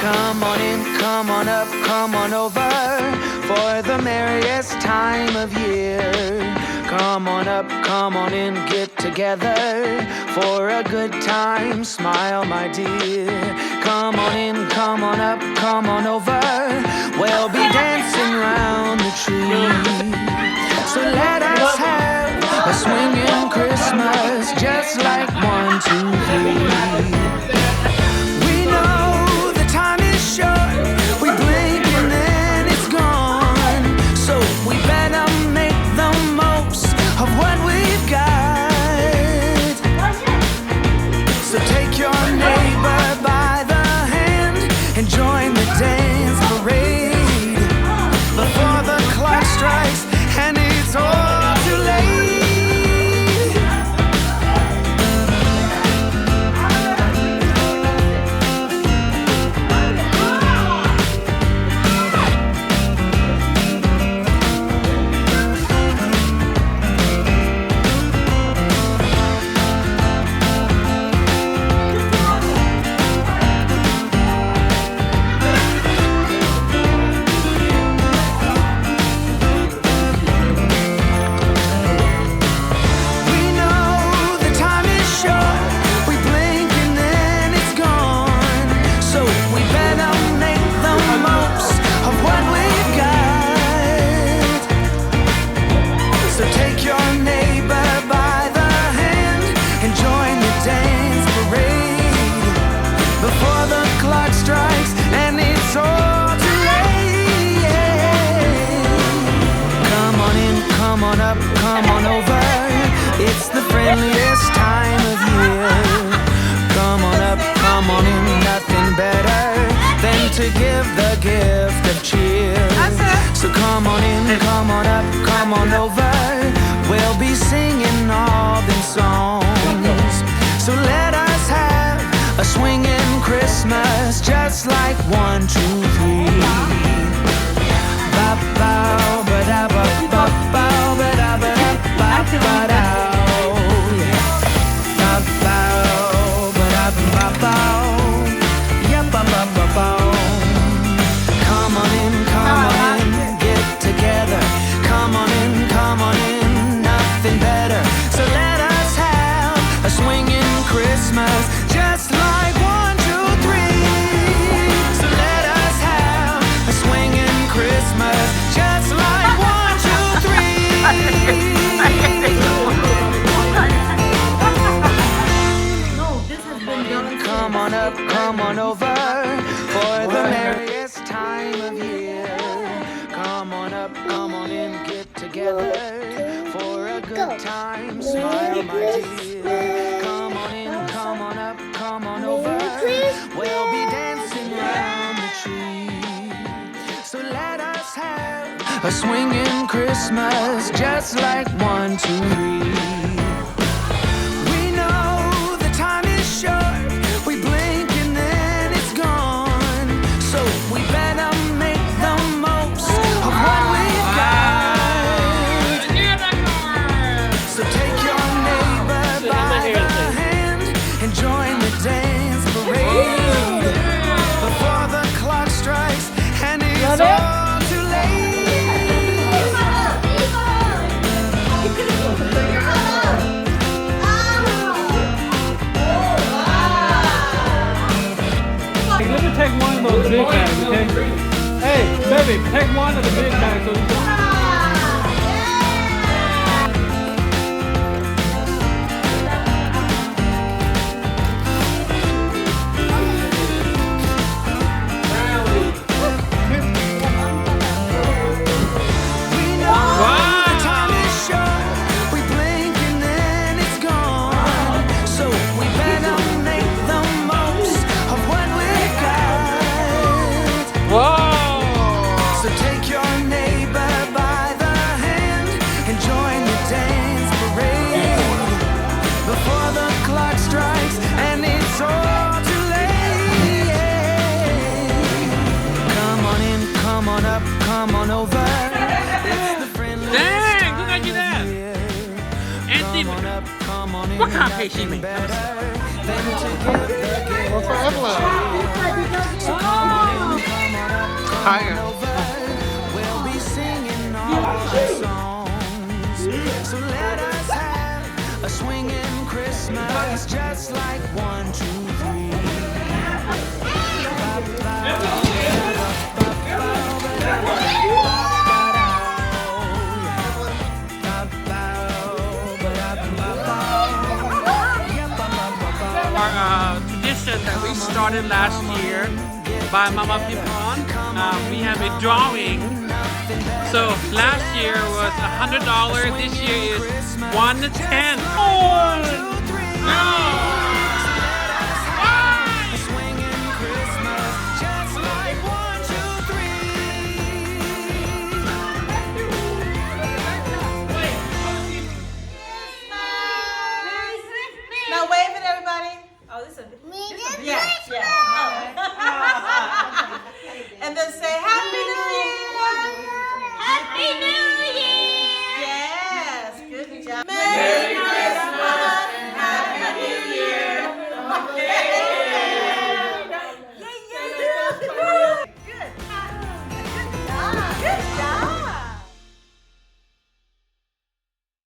Come on in, come on up, come on over for the merriest time of year. Come on up, come on in, get together for a good time. Smile, my dear. Come on in, come on up, come on over. We'll be dancing round the tree. So let us have a swinging Christmas, just like 1, 2, 3. We know the time is short. We blink and then it's gone. So we better make the most of what we've got. So take your neighbor by the hand and join the dance parade before the clock strikes and it's all too late. Come on over, it's the friendliest time of year. Come on up, come on in, nothing better than to give the gift of cheer. So come on in, come on up, come on over. We'll be singing all these songs. So let us have a swinging Christmas, just like 1, 2, 3. Ba-bow, ba-da-ba, ba-bow, ba-da-ba. Come on in, come on in, get together. Come on in, come on in, nothing better. So let us have a swinging Christmas, just like 1, 2, 3. So let us have a swinging Christmas, just like 1, 2, 3. Come on up, come on over for the merriest time of year. Come on up, come on in, get together for a good time. Smile, my dear. Come on in, come on up, come on over. We'll be dancing round the tree. So let us have a swinging Christmas, just like 1, 2, 3. Take one of those big bags, okay? Hey, baby, take one of the big bags so you can... Come on over. Dang, look at you there. Anthony, what kind of face she made? then to give the gift. Or for Evelyn. So come on in, come on up, come Higher. on over. We'll be singing all our songs. So let us have a swinging Christmas, just like 1, 2, 3. Our tradition that we started last year by Mama Pipon, we have a drawing. So last year was $100. This year is $110. Oh no! Now wave it, everybody. Oh, this is yeah. And then say Happy New Year. Happy New Year. Yes, good job. Merry